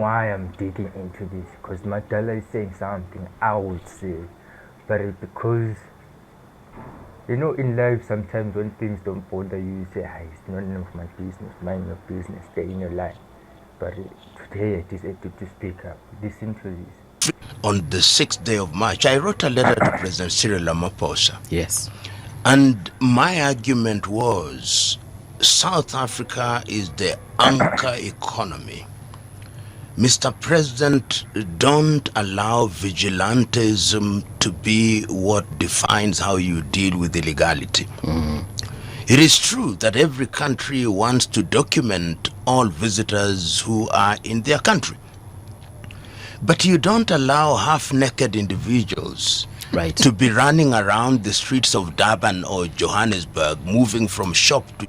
Why I'm digging into this, because Mandela is saying something I would say, but because in life sometimes when things don't bother you, you say, it's none of my business, mind your business, stay in your life. But today I decided to speak up. Listen to this. On the 6th day of March, I wrote a letter to President Cyril Ramaphosa. Yes. And my argument was South Africa is the anchor economy. Mr. President, don't allow vigilantism to be what defines how you deal with illegality. It is true that every country wants to document all visitors who are in their country. But you don't allow half-naked individuals to be running around the streets of Durban or Johannesburg, moving from shop to...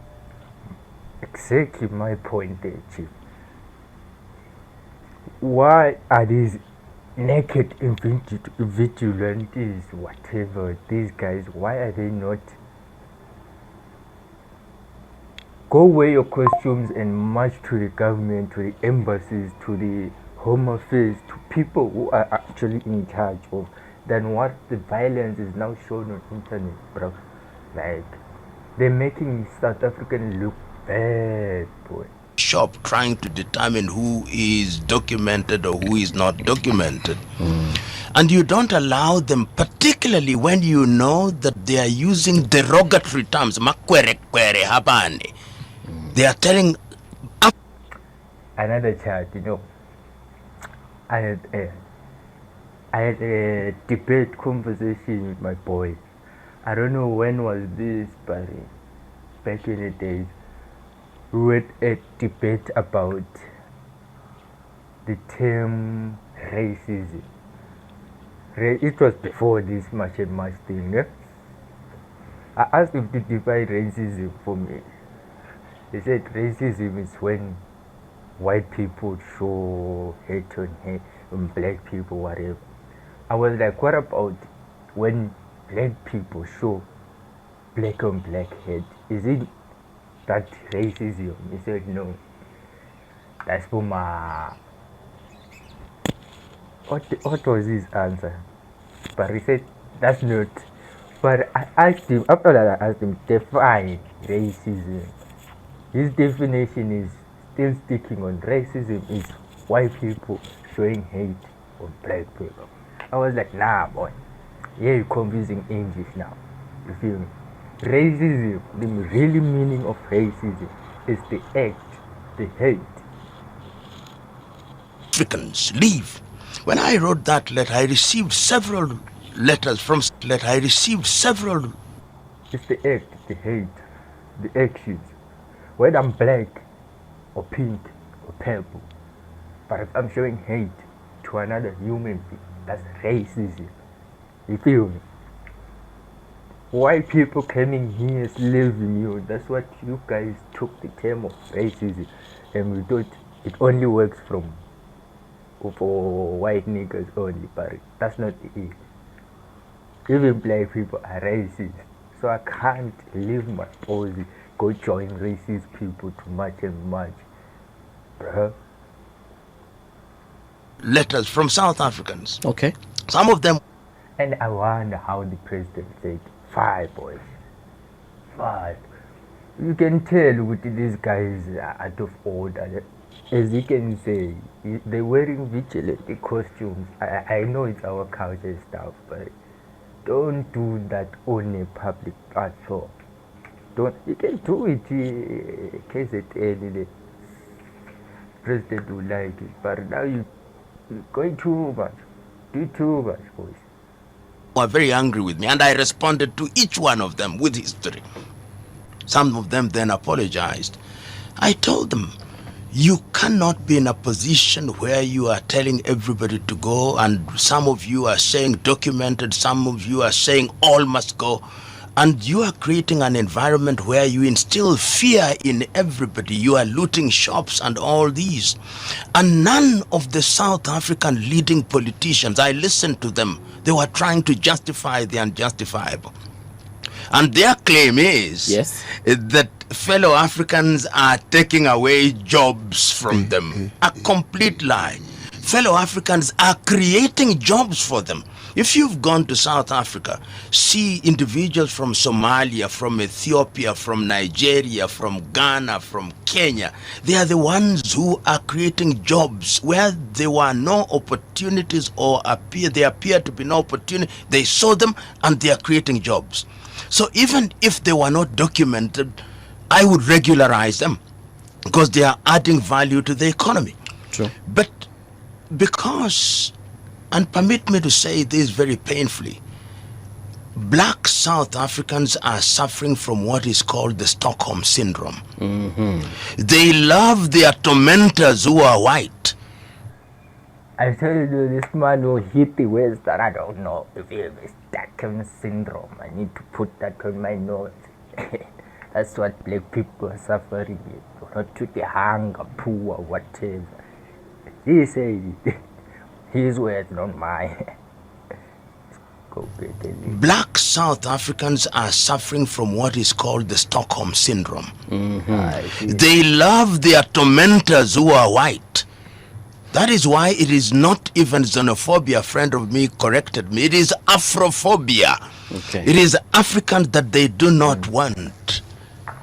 Exactly my point there, Chief. Why are these naked vigilantes, whatever, these guys, why are they not go wear your costumes and march to the government, to the embassies, to the home affairs, to people who are actually in charge of than what the violence is now shown on internet, bro. Like, they're making South Africans look bad, boy. Shop trying to determine who is documented or who is not documented. And you don't allow them, particularly when you know that they are using derogatory terms. They are telling... Another chat, I had a debate conversation with my boy. I don't know when was this, but back in the days, we had a debate about the term racism. It was before this March and March thing. I asked him to define racism for me. He said racism is when white people show hate on black people, whatever. I was like, what about when black people show black on black hate? Is it that racism? He said no. That's for my... What was his answer? But he said that's not. But I asked him, after that I asked him, define racism. His definition is still sticking on racism is white people showing hate on black people. I was like, nah, boy. Yeah, you're confusing English now. You feel me? Racism, the really meaning of racism is the act, the hate. Africans leave. When I wrote that letter, I received several letters from... It's the act, the hate, the actions. Whether I'm black or pink or purple, but if I'm showing hate to another human being, that's racism. You feel me? White people coming here slaving you, that's what you guys took the term of racism, and we thought it only works for white niggas only, but that's not it. Even black people are racist, so I can't leave my pose, go join racist people to march and march, bruh. Letters from South Africans. Okay. Some of them... And I wonder how the president said, 5 boys. 5. You can tell with these guys out of order. As you can say, they're wearing vigilante costumes. I know it's our culture stuff, but don't do that on a public platform. You can do it KZN, the president will like it, but now you're going too much. Do too much, boys. Were very angry with me, and I responded to each one of them with history. Some of them then apologized. I told them, you cannot be in a position where you are telling everybody to go, and some of you are saying documented, some of you are saying all must go, and you are creating an environment where you instill fear in everybody. You are looting shops and all these. And none of the South African leading politicians, I listened to them, they were trying to justify the unjustifiable. And their claim is that fellow Africans are taking away jobs from them. A complete lie. Fellow Africans are creating jobs for them. If you've gone to South Africa, see individuals from Somalia, from Ethiopia, from Nigeria, from Ghana, from Kenya. They are the ones who are creating jobs where there were no opportunities, or there appear to be no opportunity. They saw them and they are creating jobs. So even if they were not documented, I would regularize them because they are adding value to the economy. True. But because, and permit me to say this very painfully, black South Africans are suffering from what is called the Stockholm Syndrome. They love their tormentors who are white. I tell you, this man will hit the words that I don't know. If you have a Stockholm Syndrome, I need to put that on my notes. That's what black people are suffering with. Not to the hunger, poor, whatever. He said it. His words, not mine. Go better. Black South Africans are suffering from what is called the Stockholm Syndrome. They love their tormentors who are white. That is why it is not even xenophobia. A friend of me corrected me. It is afrophobia. Okay. It is Africans that they do not want.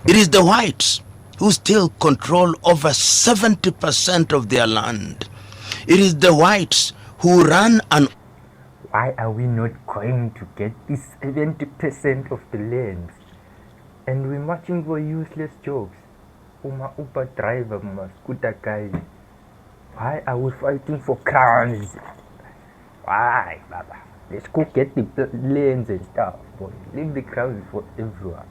It is the whites who still control over 70% of their land. It is the whites who run an... Why are we not going to get this 70% of the land? And we're marching for useless jobs. Uma Uber driver, uma scooter guy. Why are we fighting for crowns? Why, Baba? Let's go get the lands and stuff, boy. Leave the crowns for everyone.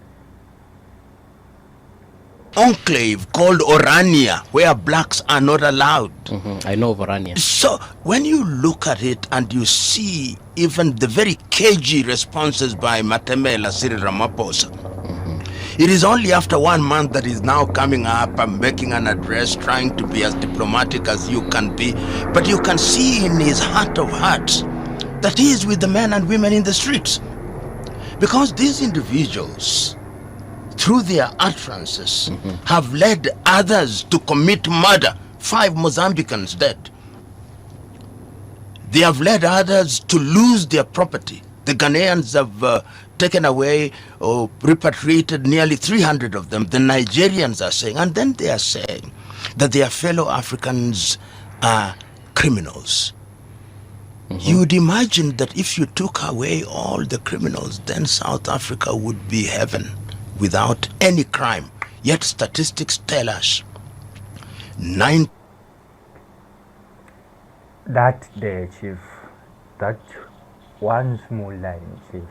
enclave called Orania, where blacks are not allowed. I know of Orania. So when you look at it and you see even the very cagey responses by Matemela Cyril Ramaphosa, it is only after 1 month that he's now coming up and making an address, trying to be as diplomatic as you can be. But you can see in his heart of hearts that he is with the men and women in the streets. Because these individuals, through their utterances, have led others to commit murder. 5 Mozambicans dead. They have led others to lose their property. The Ghanaians have taken away or repatriated nearly 300 of them. The Nigerians are saying, and then they are saying that their fellow Africans are criminals. You would imagine that if you took away all the criminals, then South Africa would be heaven without any crime. Yet statistics tell us that there, Chief, that one small line, Chief,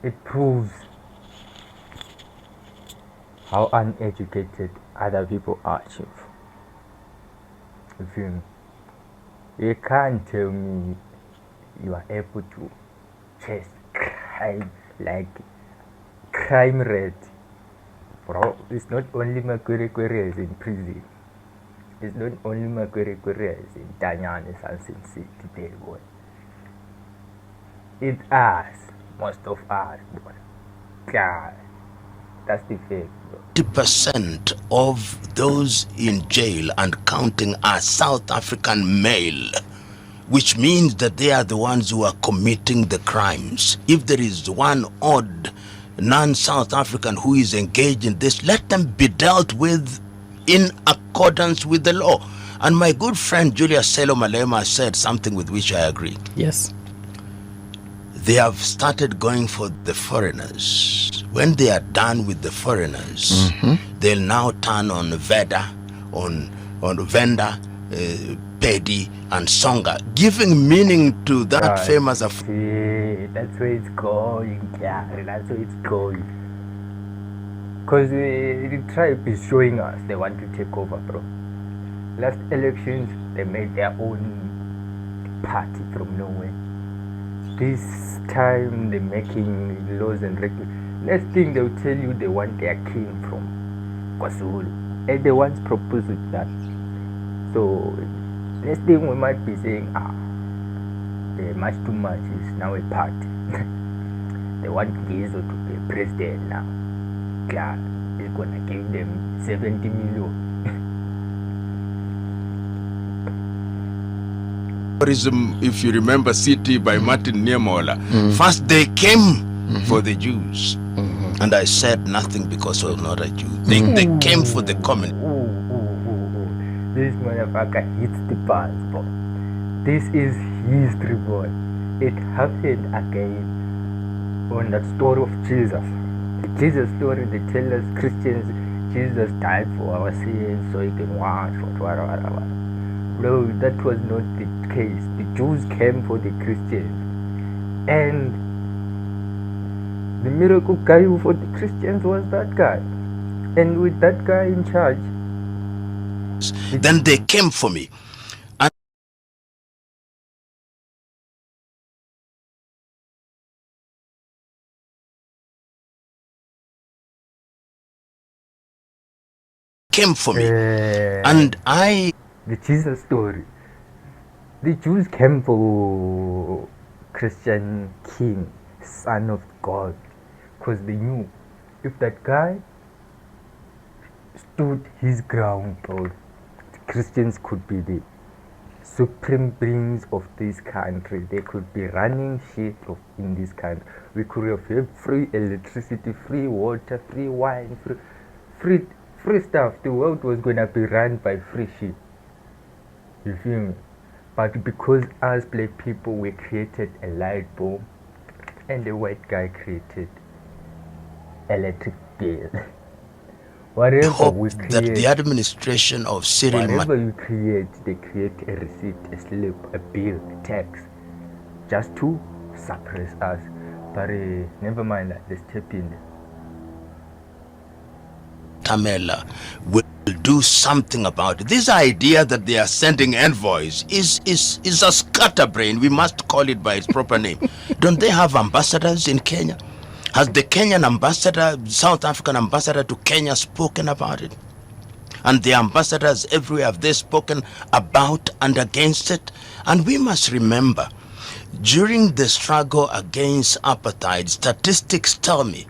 it proves how uneducated other people are, Chief. You can't tell me you are able to chase crime, like crime rate. Bro, it's not only Makwere in prison. It's not only Makwere in Tanyane and Sin City, there, boy. It's us, most of us, boy. God, that's the fact, bro. 50% of those in jail and counting are South African male, which means that they are the ones who are committing the crimes. If there is one odd non-South African who is engaged in this, let them be dealt with in accordance with the law. And my good friend Julius Selo Malema said something with which I agree. Yes. They have started going for the foreigners. When they are done with the foreigners, they'll now turn on Veda, on Venda, Pedi, and Songa, giving meaning to that famous... That's where it's going, yeah. That's where it's going. Because the tribe is showing us they want to take over, bro. Last elections, they made their own party from nowhere. This time, they're making laws and regulations. Next thing, they'll tell you they want their king from KwaZulu. And they once proposed with that. So, next thing we might be saying, they're much too much is now a party. They want Gizo to be president now. yeah, he's gonna give them 70 million. If you remember City by Martin Niemöller, first they came for the Jews. And I said nothing because I was not a Jew. They came for the communists. This motherfucker hits the bars, boy. This is history, boy. It happened again on that story of Jesus. The Jesus story, they tell us Christians, Jesus died for our sins so he can wash, whatever. No, that was not the case. The Jews came for the Christians. And the miracle guy who fought the Christians was that guy. And with that guy in charge, then they came for me. And came for me. And the Jesus story. The Jews came for Christian king, son of God, because they knew if that guy stood his ground, bro, the Christians could be the supreme beings of this country. They could be running shit in this country. We could have free electricity, free water, free wine, free stuff. The world was gonna be run by free shit. You feel me? But because us black people, we created a light bulb, and the white guy created electric bill. Whatever hope we create, that the administration of Cyril, whatever you create, they create a receipt, a slip, a bill, a tax, just to suppress us. But never mind that. Let's step in. Tamela will do something about it. This idea that they are sending envoys is a scatterbrain. We must call it by its proper name. Don't they have ambassadors in Kenya? Has the Kenyan ambassador, South African ambassador to Kenya spoken about it? And the ambassadors everywhere, have they spoken about and against it? And we must remember, during the struggle against apartheid, statistics tell me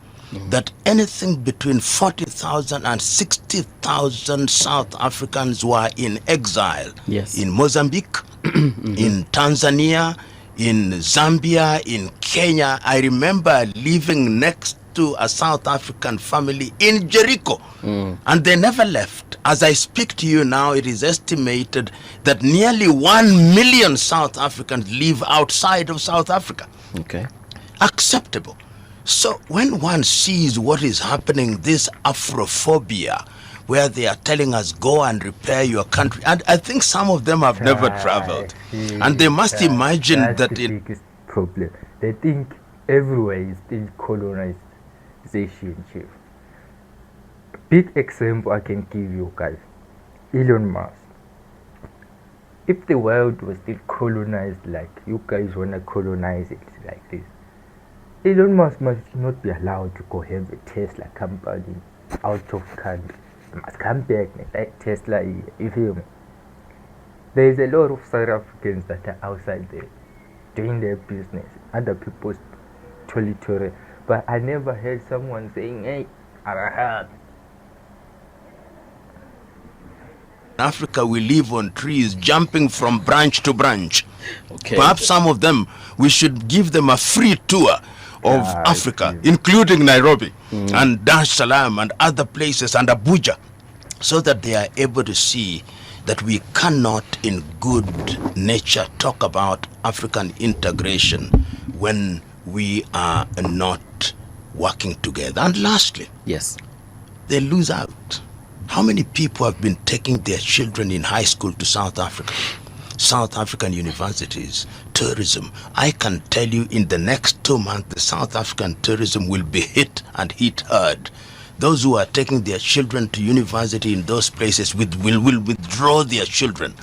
that anything between 40,000 and 60,000 South Africans were in exile. Yes. In Mozambique, in Tanzania, in Zambia, in Kenya. I remember living next to a South African family in Jericho, and they never left. As I speak to you now, it is estimated that nearly 1 million South Africans live outside of South Africa. Okay. Acceptable. So when one sees what is happening, this afrophobia, where they are telling us go and repair your country, and I think some of them have never traveled, and they must imagine that the biggest problem. They think everywhere is still colonization, chief. Big example I can give you guys, Elon Musk. If the world was still colonized like you guys wanna colonize it like this, Elon Musk must not be allowed to go have a Tesla company out of country. Must come back like Tesla, you feel me? There is a lot of South Africans that are outside there doing their business, other people's territory, but I never heard someone saying, hey, Arahab. in Africa we live on trees, jumping from branch to branch. Okay. Perhaps some of them, we should give them a free tour of Africa, including Nairobi and Dar es Salaam and other places and Abuja, so that they are able to see that we cannot in good nature talk about African integration when we are not working together. And lastly, Yes. they lose out. How many people have been taking their children in high school to South Africa? South African universities, tourism. I can tell you in the next 2 months, the South African tourism will be hit and hit hard. Those who are taking their children to university in those places will withdraw their children,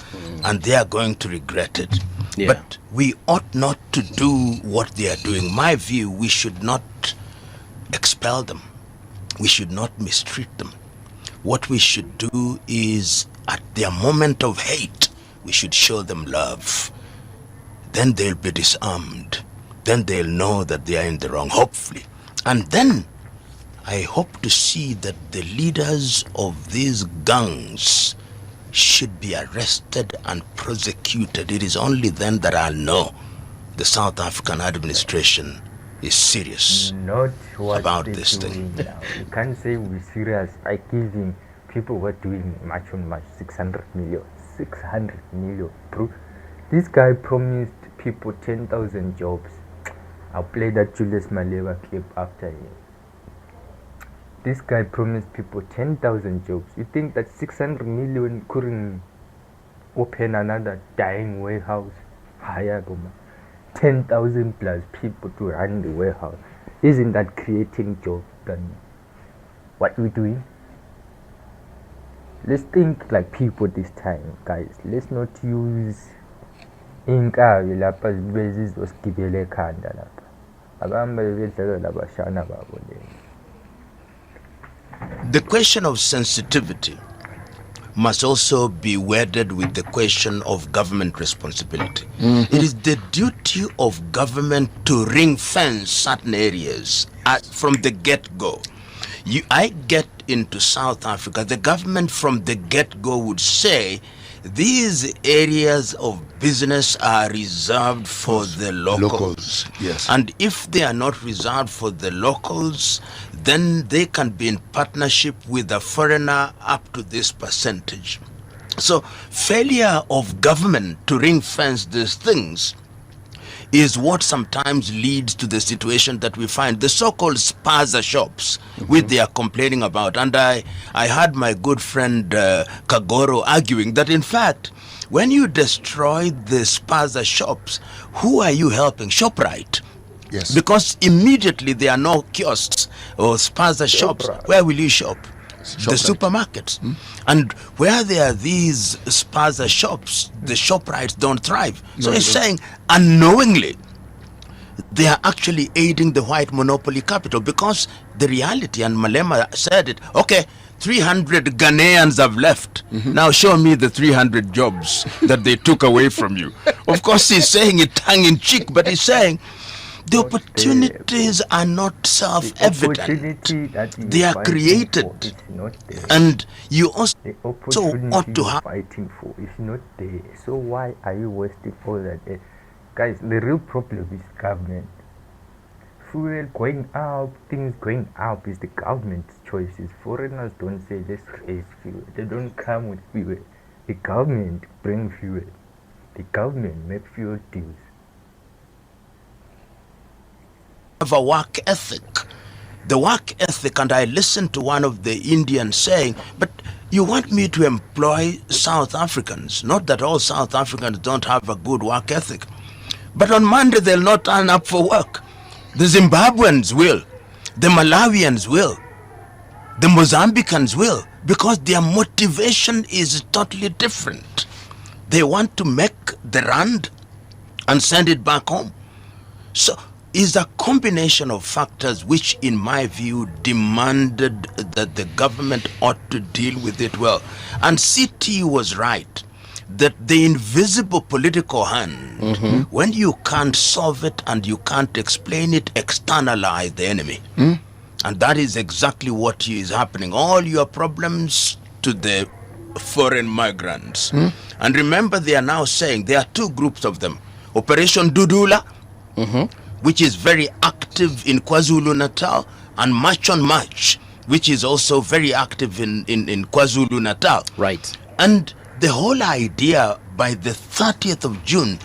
and they are going to regret it. Yeah. But we ought not to do what they are doing. My view, we should not expel them. We should not mistreat them. What we should do is, at their moment of hate, we should show them love. Then they'll be disarmed. Then they'll know that they are in the wrong, hopefully. And then I hope to see that the leaders of these gangs should be arrested and prosecuted. It is only then that I'll know the South African administration is serious Not what about they're this doing thing. now. You can't say we're serious by giving people who are doing much on much 600 million. 600 million, bro. This guy promised people 10,000 jobs. I'll play that Julius Malema clip after him. This guy promised people 10,000 jobs. You think that 600 million couldn't open another dying warehouse? Hire 10,000 plus people to run the warehouse. Isn't that creating jobs than what we're doing? Let's think like people this time, guys. Let's not use inkabi lapha zibe zizosigibela ekhanda lapha. Abahamba bedlala labashana babo le. The question of sensitivity must also be wedded with the question of government responsibility. It is the duty of government to ring fence certain areas from the get-go. I get into South Africa, the government from the get-go would say these areas of business are reserved for the locals. Yes. And if they are not reserved for the locals, then they can be in partnership with a foreigner up to this percentage. So failure of government to ring fence these things is what sometimes leads to the situation that we find, the so-called spaza shops, which they are complaining about. And I heard my good friend Kagoro arguing that, in fact, when you destroy the spaza shops, who are you helping? ShopRite. Yes. Because immediately there are no kiosks or spaza shops. Where will you shop? The supermarkets. And where there are these spaza shops, the ShopRites don't thrive. So it's saying unknowingly they are actually aiding the white monopoly capital, because the reality, and Malema said it, okay, 300 Ghanaians have left. Now show me the 300 jobs that they took away from you. Of course, he's saying it tongue in cheek, but he's saying the opportunities are not self-evident. They are created. And you also ought to have fighting for is not there. So why are you wasting all that? Guys, the real problem is government. Fuel going up, things going up is the government's choices. Foreigners don't say let's raise fuel. They don't come with fuel. The government bring fuel. The government make fuel deals. have a work ethic. The work ethic, and I listened to one of the Indians saying, but you want me to employ South Africans. Not that all South Africans don't have a good work ethic. But on Monday, they'll not turn up for work. The Zimbabweans will. The Malawians will. The Mozambicans will. Because their motivation is totally different. They want to make the rand and send it back home. So it's a combination of factors which, in my view, demanded that the government ought to deal with it well. And CT was right that the invisible political hand, when you can't solve it and you can't explain it, externalize the enemy. And that is exactly what is happening. All your problems to the foreign migrants. And remember, they are now saying there are two groups of them. Operation Dudula, which is very active in KwaZulu-Natal, and March on March, which is also very active in KwaZulu-Natal. Right. And the whole idea, by the 30th of June,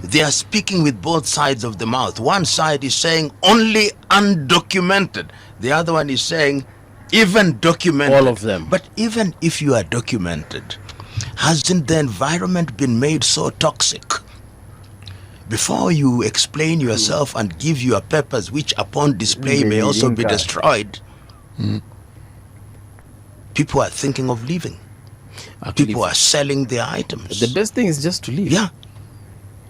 they are speaking with both sides of the mouth. One side is saying only undocumented. The other one is saying even documented. All of them. But even if you are documented, hasn't the environment been made so toxic? Before you explain yourself and give your papers, which upon display may also be destroyed, people are thinking of leaving. Actually, People are selling their items. the best thing is just to leave. Yeah,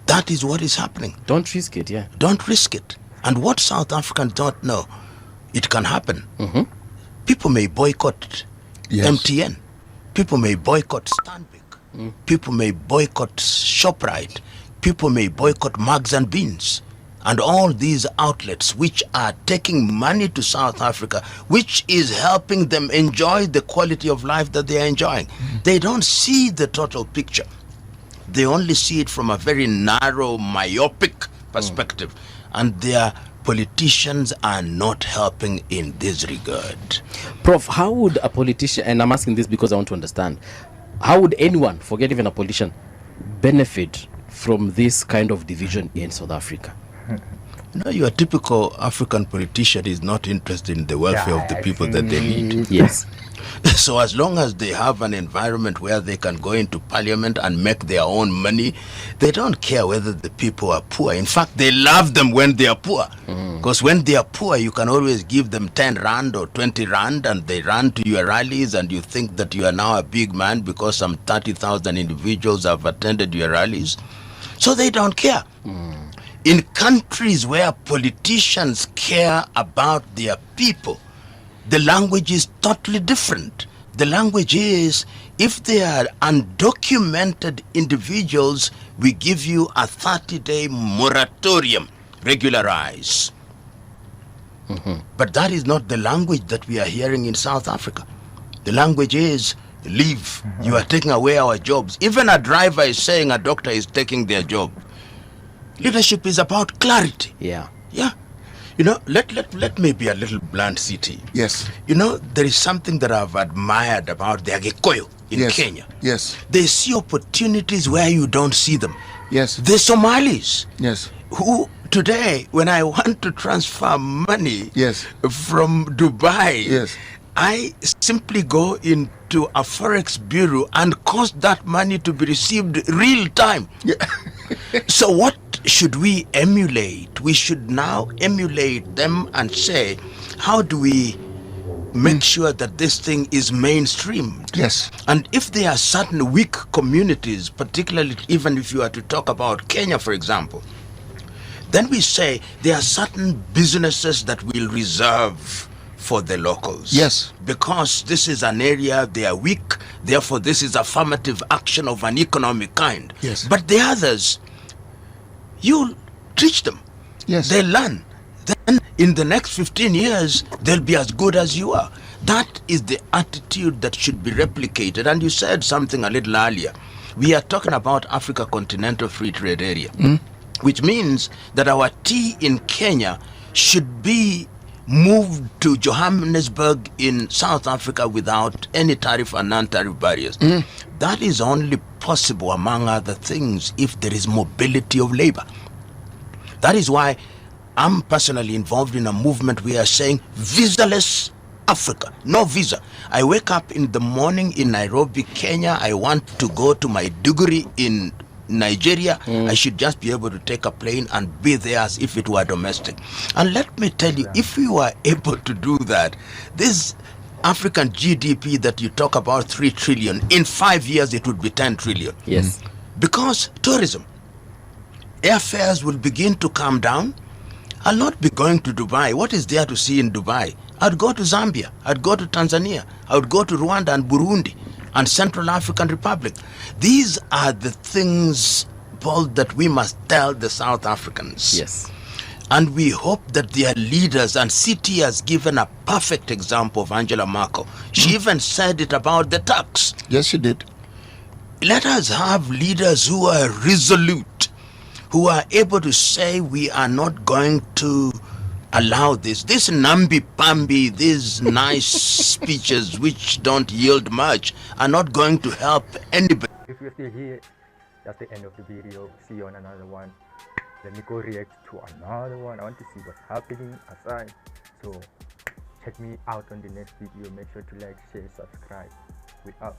that is what is happening. Don't risk it, yeah. Don't risk it. And what South Africans don't know, it can happen. People may boycott MTN. People may boycott Stanbic. People may boycott ShopRite. People may boycott Mugs and Beans. and all these outlets which are taking money to South Africa, which is helping them enjoy the quality of life that they are enjoying. They don't see the total picture. They only see it from a very narrow, myopic perspective. And their politicians are not helping in this regard. Prof, how would a politician, and I'm asking this because I want to understand, how would anyone, forget even a politician, benefit from this kind of division in South Africa? Your typical African politician is not interested in the welfare of the people that they need. Yes. So as long as they have an environment where they can go into parliament and make their own money, they don't care whether the people are poor. In fact, they love them when they are poor. Because when they are poor, you can always give them 10 rand or 20 rand and they run to your rallies and you think that you are now a big man because some 30,000 individuals have attended your rallies. So they don't care. In countries where politicians care about their people, the language is totally different. The language is, if they are undocumented individuals, we give you a 30-day moratorium, regularize. But that is not the language that we are hearing in South Africa. The language is, leave, you are taking away our jobs. Even a driver is saying a doctor is taking their job. Leadership is about clarity. Yeah. Yeah. Let me be a little blunt, CT. Yes. There is something that I've admired about the Agikoyo in Kenya. Yes. They see opportunities where you don't see them. Yes. The Somalis. Yes. Who today, when I want to transfer money from Dubai, I simply go into a forex bureau and cause that money to be received real time. Yeah. So what should we emulate? We should now emulate them and say, how do we make sure that this thing is mainstreamed? Yes. And if there are certain weak communities, particularly even if you are to talk about Kenya, for example, then we say there are certain businesses that we'll reserve for the locals. Yes. Because this is an area they are weak, therefore this is affirmative action of an economic kind. Yes. But the others, you teach them. Yes. They learn. Then in the next 15 years, they'll be as good as you are. That is the attitude that should be replicated. And you said something a little earlier. We are talking about Africa Continental Free Trade Area, which means that our tea in Kenya should be moved to Johannesburg in South Africa without any tariff and non-tariff barriers. That is only possible, among other things, if there is mobility of labor. That is why I'm personally involved in a movement we are saying visa-less Africa, no visa. I wake up in the morning in Nairobi, Kenya. I want to go to Maiduguri in Nigeria. I should just be able to take a plane and be there as if it were domestic. And let me tell you, if we were able to do that, this African GDP that you talk about, 3 trillion, in 5 years it would be 10 trillion. Yes. Because tourism, airfares will begin to come down. I'll not be going to Dubai. What is there to see in Dubai? I'd go to Zambia, I'd go to Tanzania, I would go to Rwanda and Burundi and Central African Republic. These are the things, Paul, that we must tell the South Africans. Yes. And we hope that their leaders, and CT has given a perfect example of Angela Merkel. She even said it about the tax. Yes, she did. Let us have leaders who are resolute, who are able to say we are not going to allow this namby-pamby, these nice speeches which don't yield much are not going to help anybody. If you're still here, that's the end of the video. See you on another one. Let me go react to another one. I want to see what's happening aside. So check me out on the next video. Make sure to like, share, subscribe. We out.